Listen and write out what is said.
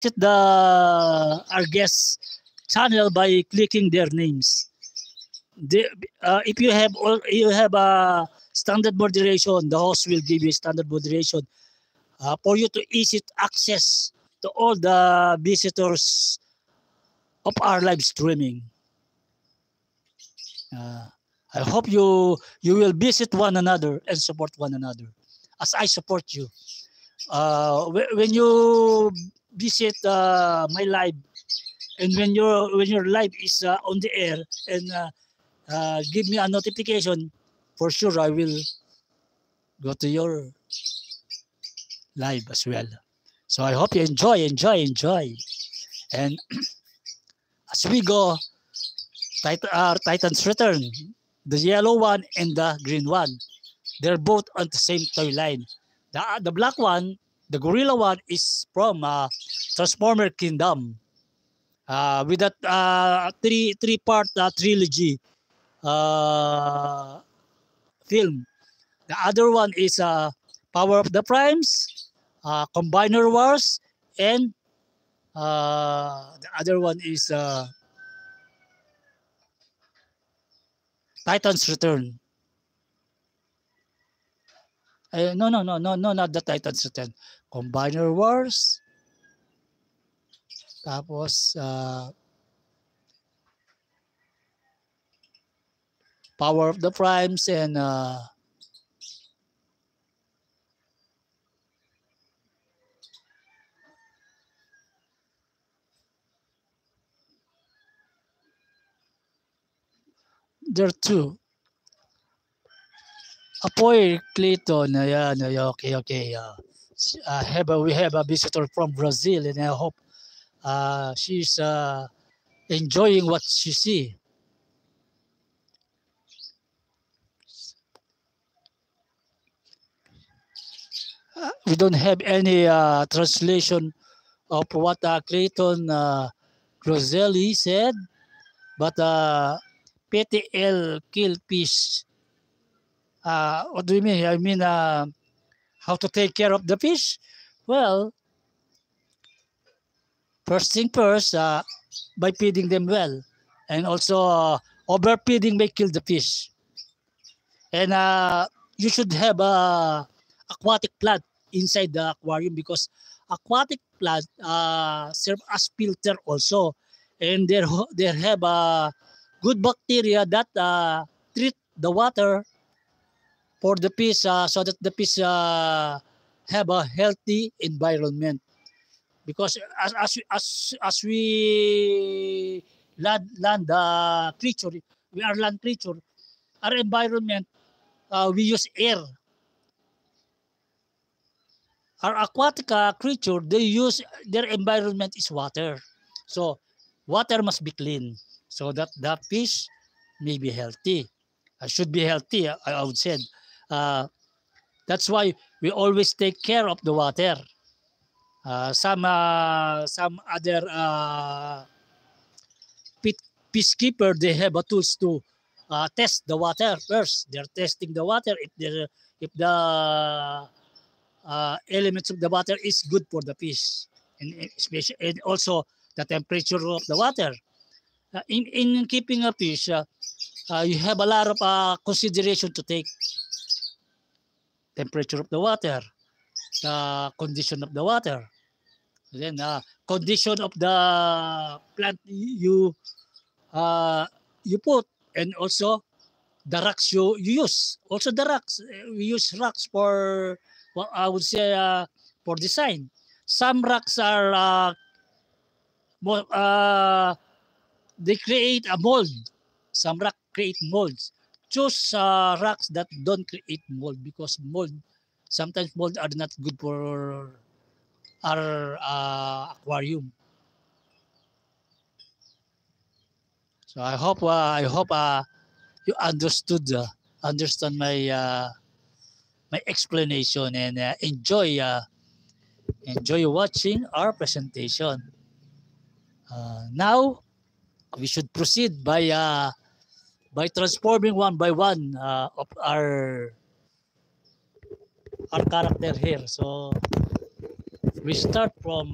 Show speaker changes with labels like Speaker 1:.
Speaker 1: the our guest channel by clicking their names. If you have a standard moderation, the host will give you standard moderation for you to easy access to all the visitors of our live streaming. Uh, I hope you will visit one another and support one another as I support you. When you visit my live and when your live is on the air and give me a notification, for sure I will go to your live as well. So I hope you enjoy. And as we go, Titans Return, the yellow one and the green one, they're both on the same toy line. The black one, the gorilla one, is from Transformer Kingdom. With that three-part trilogy film. The other one is Power of the Primes, Combiner Wars, and the other one is Titans Return. No, not the Titans Return. Combiner Wars. Tapos, Power of the Primes and there are two. Apoy Clayton, ayan, okay. We have a visitor from Brazil, and I hope she's enjoying what she see. We don't have any translation of what Clayton Roselli said, but PTL kill fish. What do you mean? I mean, how to take care of the fish? Well, first thing first, by feeding them well, and also overfeeding may kill the fish. And you should have a aquatic plant inside the aquarium because aquatic plant serve as filter also, and they have a good bacteria that treat the water for the fish so that the fish have a healthy environment. Because as we land creature, we are land creature. Our environment, we use air. Our aquatic creature, they use their environment is water. So water must be clean so that the fish may be healthy. Should be healthy, I would say. That's why we always take care of the water. Some other peacekeeper, they have a tools to test the water first. They're testing the water if the elements of the water is good for the fish, and especially and also the temperature of the water. In keeping a fish, you have a lot of consideration to take. Temperature of the water, the condition of the water, then condition of the plant you put, and also the rocks you use. Also the rocks, we use rocks for, well, I would say for design. Some rocks are they create a mold. Some rock create molds. Choose rocks that don't create mold because sometimes mold are not good for our aquarium. So I hope you understand my explanation and enjoy watching our presentation. Now we should proceed by transforming one by one of our character here. So we start from